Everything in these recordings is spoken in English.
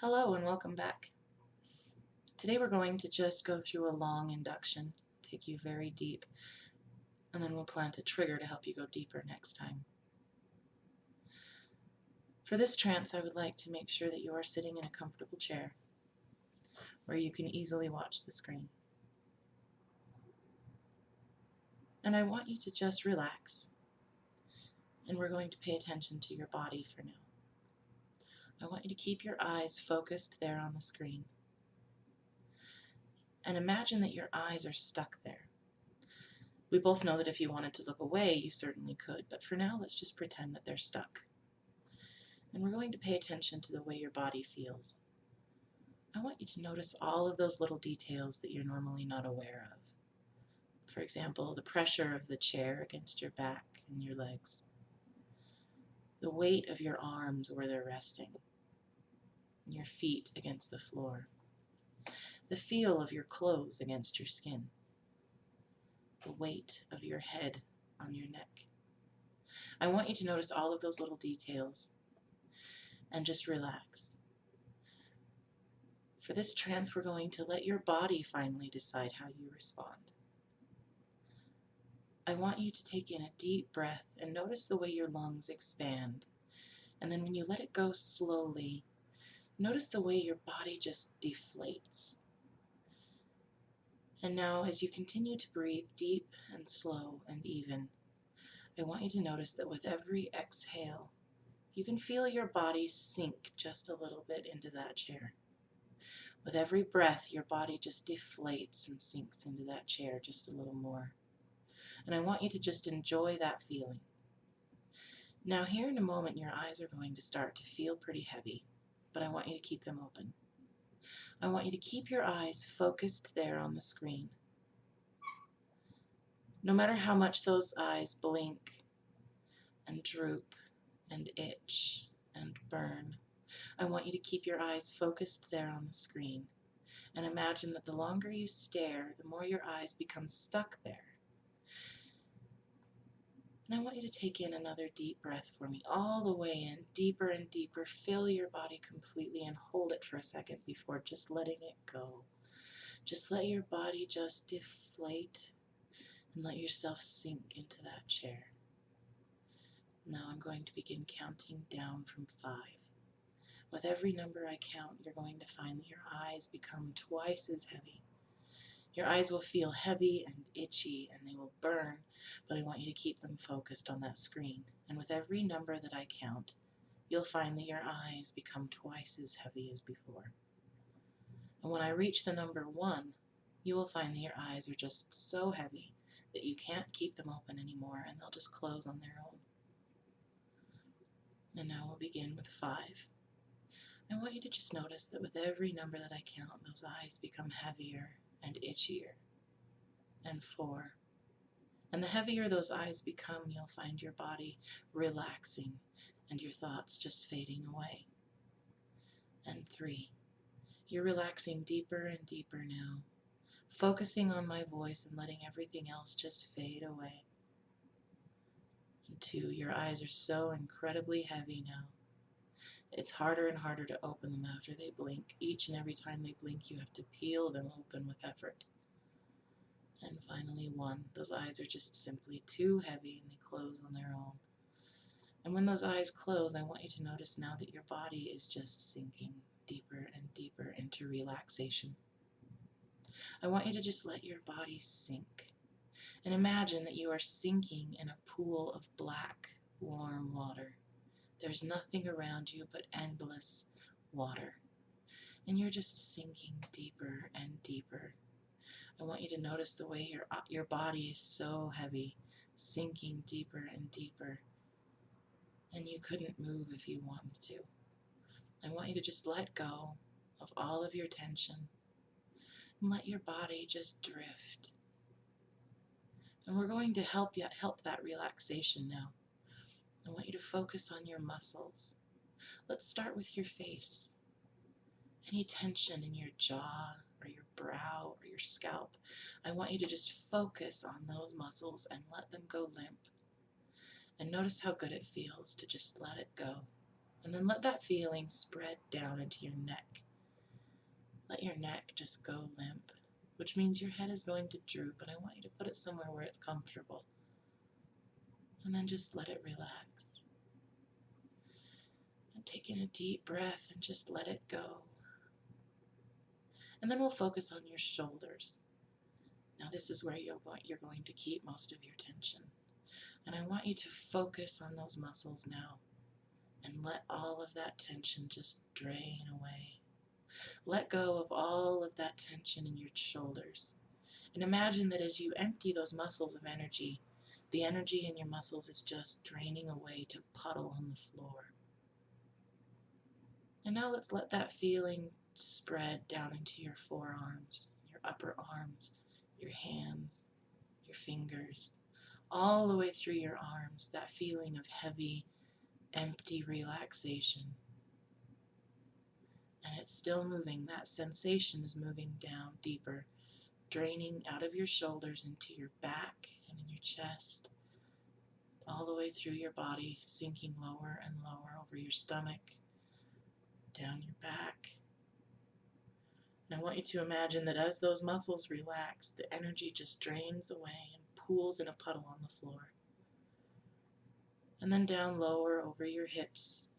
Hello and welcome back. Today we're going to just go through a long induction, take you very deep, and then we'll plant a trigger to help you go deeper next time. For this trance, I would like to make sure that you are sitting in a comfortable chair where you can easily watch the screen. And I want you to just relax, and we're going to pay attention to your body for now. I want you to keep your eyes focused there on the screen. And imagine that your eyes are stuck there. We both know that if you wanted to look away, you certainly could, but for now, let's just pretend that they're stuck. And we're going to pay attention to the way your body feels. I want you to notice all of those little details that you're normally not aware of. For example, the pressure of the chair against your back and your legs, the weight of your arms where they're resting, and your feet against the floor, the feel of your clothes against your skin, the weight of your head on your neck. I want you to notice all of those little details and just relax. For this trance, we're going to let your body finally decide how you respond. I want you to take in a deep breath and notice the way your lungs expand. And then when you let it go slowly, notice the way your body just deflates. And now as you continue to breathe deep and slow and even, I want you to notice that with every exhale, you can feel your body sink just a little bit into that chair. With every breath, your body just deflates and sinks into that chair just a little more. And I want you to just enjoy that feeling. Now here in a moment, your eyes are going to start to feel pretty heavy, but I want you to keep them open. I want you to keep your eyes focused there on the screen. No matter how much those eyes blink and droop and itch and burn, I want you to keep your eyes focused there on the screen. And imagine that the longer you stare, the more your eyes become stuck there. And I want you to take in another deep breath for me, all the way in, deeper and deeper. Fill your body completely and hold it for a second before just letting it go. Just let your body just deflate and let yourself sink into that chair. Now I'm going to begin counting down from 5. With every number I count, you're going to find that your eyes become twice as heavy. Your eyes will feel heavy and itchy and they will burn, but I want you to keep them focused on that screen. And with every number that I count, you'll find that your eyes become twice as heavy as before. And when I reach the number 1, you will find that your eyes are just so heavy that you can't keep them open anymore and they'll just close on their own. And now we'll begin with 5. I want you to just notice that with every number that I count, those eyes become heavier and itchier. And 4. And the heavier those eyes become, you'll find your body relaxing and your thoughts just fading away. And 3. You're relaxing deeper and deeper now, focusing on my voice and letting everything else just fade away. And 2. Your eyes are so incredibly heavy now. It's harder and harder to open them after they blink. Each and every time they blink, you have to peel them open with effort. And finally 1, those eyes are just simply too heavy and they close on their own. And when those eyes close, I want you to notice now that your body is just sinking deeper and deeper into relaxation. I want you to just let your body sink. And imagine that you are sinking in a pool of black, warm water. There's nothing around you but endless water. And you're just sinking deeper and deeper. I want you to notice the way your body is so heavy, sinking deeper and deeper. And you couldn't move if you wanted to. I want you to just let go of all of your tension and let your body just drift. And we're going to help that relaxation now. I want you to focus on your muscles. Let's start with your face. Any tension in your jaw or your brow or your scalp, I want you to just focus on those muscles and let them go limp. And notice how good it feels to just let it go. And then let that feeling spread down into your neck. Let your neck just go limp, which means your head is going to droop, and I want you to put it somewhere where it's comfortable. And then just let it relax. And take in a deep breath and just let it go. And then we'll focus on your shoulders. Now this is where you're going to keep most of your tension. And I want you to focus on those muscles now and let all of that tension just drain away. Let go of all of that tension in your shoulders. And imagine that as you empty those muscles of energy, the energy in your muscles is just draining away to puddle on the floor. And now let's let that feeling spread down into your forearms, your upper arms, your hands, your fingers, all the way through your arms, that feeling of heavy, empty relaxation. And it's still moving. That sensation is moving down deeper, draining out of your shoulders into your back and in your chest, all the way through your body, sinking lower and lower over your stomach, down your back. And I want you to imagine that as those muscles relax, the energy just drains away and pools in a puddle on the floor. And then down lower over your hips,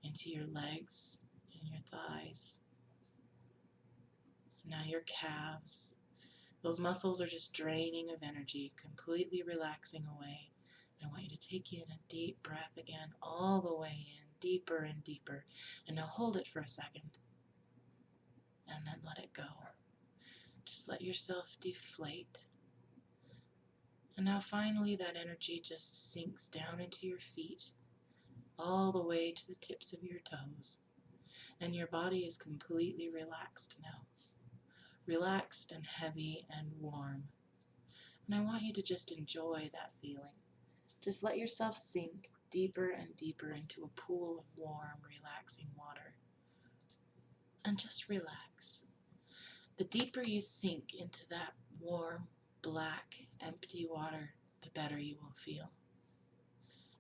into your legs and your thighs. And now your calves. Those muscles are just draining of energy, completely relaxing away. I want you to take in a deep breath again, all the way in, deeper and deeper. And now hold it for a second. And then let it go. Just let yourself deflate. And now finally that energy just sinks down into your feet, all the way to the tips of your toes. And your body is completely relaxed now. Relaxed and heavy and warm. And I want you to just enjoy that feeling. Just let yourself sink deeper and deeper into a pool of warm, relaxing water. And just relax. The deeper you sink into that warm, black, empty water, the better you will feel.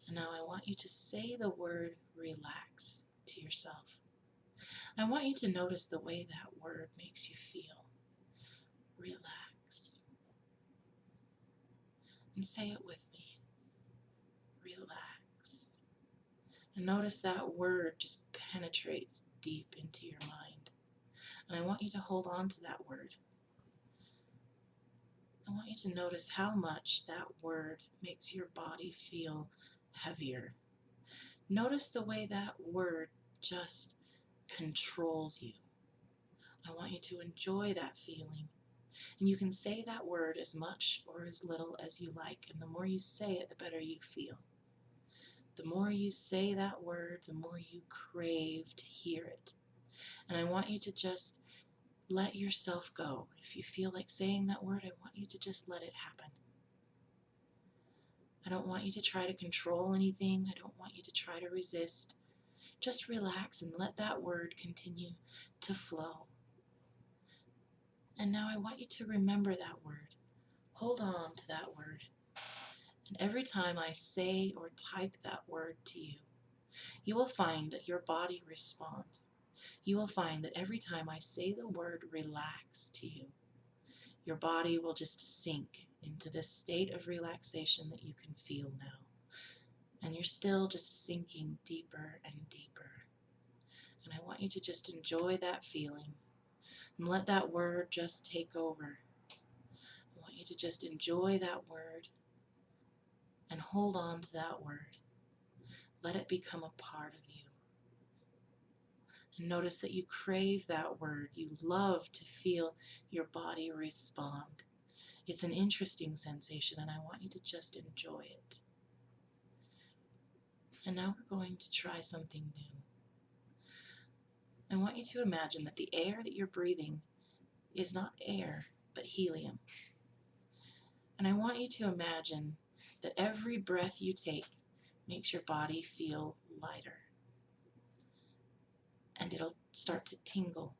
And now I want you to say the word relax to yourself. I want you to notice the way that word makes you feel. Relax. And say it with me. Relax. And notice that word just penetrates deep into your mind. And I want you to hold on to that word. I want you to notice how much that word makes your body feel heavier. Notice the way that word just controls you. I want you to enjoy that feeling. And you can say that word as much or as little as you like. And the more you say it, the better you feel. The more you say that word, the more you crave to hear it. And I want you to just let yourself go. If you feel like saying that word, I want you to just let it happen. I don't want you to try to control anything. I don't want you to try to resist. Just relax and let that word continue to flow. And now I want you to remember that word. Hold on to that word. And every time I say or type that word to you, you will find that your body responds. You will find that every time I say the word relax to you, your body will just sink into this state of relaxation that you can feel now. And you're still just sinking deeper and deeper. And I want you to just enjoy that feeling and let that word just take over. I want you to just enjoy that word and hold on to that word. Let it become a part of you. And notice that you crave that word. You love to feel your body respond. It's an interesting sensation, and I want you to just enjoy it. And now we're going to try something new. I want you to imagine that the air that you're breathing is not air, but helium. And I want you to imagine that every breath you take makes your body feel lighter. And it'll start to tingle.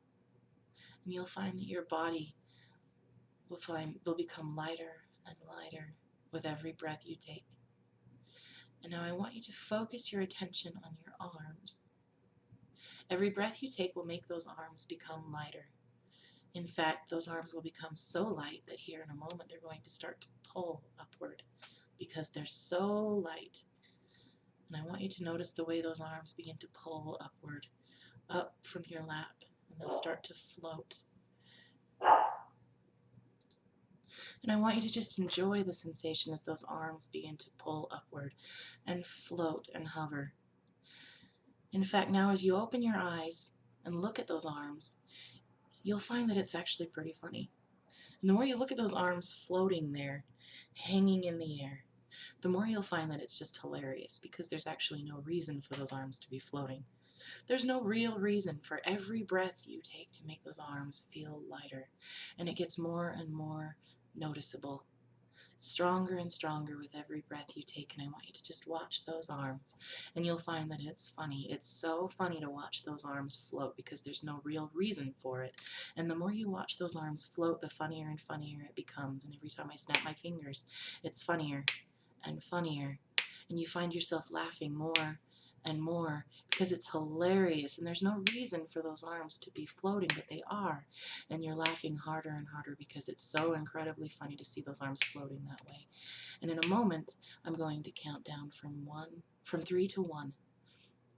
And you'll find that your body will become lighter and lighter with every breath you take. And now I want you to focus your attention on your arms. Every breath you take will make those arms become lighter. In fact, those arms will become so light that here in a moment they're going to start to pull upward because they're so light. And I want you to notice the way those arms begin to pull upward, up from your lap, and they'll start to float. And I want you to just enjoy the sensation as those arms begin to pull upward and float and hover. In fact, now as you open your eyes and look at those arms, you'll find that it's actually pretty funny. And the more you look at those arms floating there, hanging in the air, the more you'll find that it's just hilarious because there's actually no reason for those arms to be floating. There's no real reason for every breath you take to make those arms feel lighter. And it gets more and more noticeable. Stronger and stronger with every breath you take, and I want you to just watch those arms, and you'll find that it's funny. It's so funny to watch those arms float because there's no real reason for it. And the more you watch those arms float, the funnier and funnier it becomes. And every time I snap my fingers, it's funnier and funnier, and you find yourself laughing more and more because it's hilarious, and there's no reason for those arms to be floating, but they are, and you're laughing harder and harder because it's so incredibly funny to see those arms floating that way. And in a moment, I'm going to count down from 3 to 1,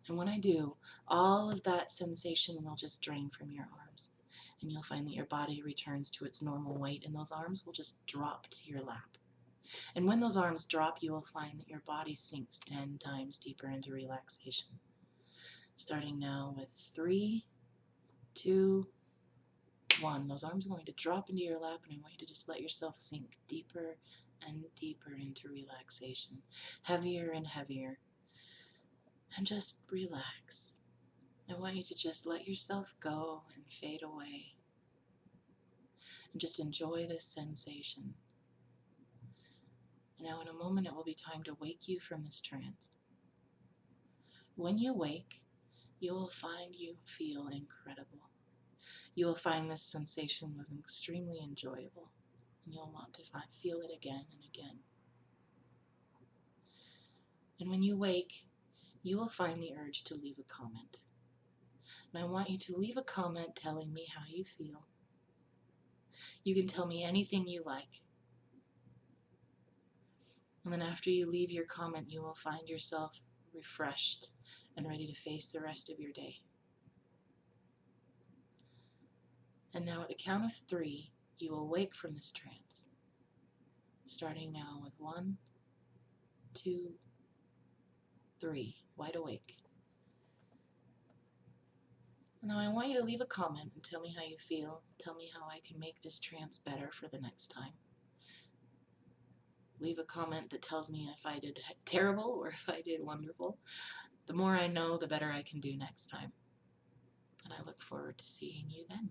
and when I do, all of that sensation will just drain from your arms, and you'll find that your body returns to its normal weight, and those arms will just drop to your lap. And when those arms drop, you will find that your body sinks 10 times deeper into relaxation. Starting now with 3, 2, 1. Those arms are going to drop into your lap, and I want you to just let yourself sink deeper and deeper into relaxation, heavier and heavier. And just relax. I want you to just let yourself go and fade away. And just enjoy this sensation. Now in a moment it will be time to wake you from this trance. When you wake, you will find you feel incredible. You will find this sensation was extremely enjoyable, and you'll want to feel it again and again. And when you wake, you will find the urge to leave a comment. And I want you to leave a comment telling me how you feel. You can tell me anything you like. And then after you leave your comment, you will find yourself refreshed and ready to face the rest of your day. And now at the count of 3, you will wake from this trance. Starting now with 1, 2, 3, wide awake. Now I want you to leave a comment and tell me how you feel. Tell me how I can make this trance better for the next time. Leave a comment that tells me if I did terrible or if I did wonderful. The more I know, the better I can do next time. And I look forward to seeing you then.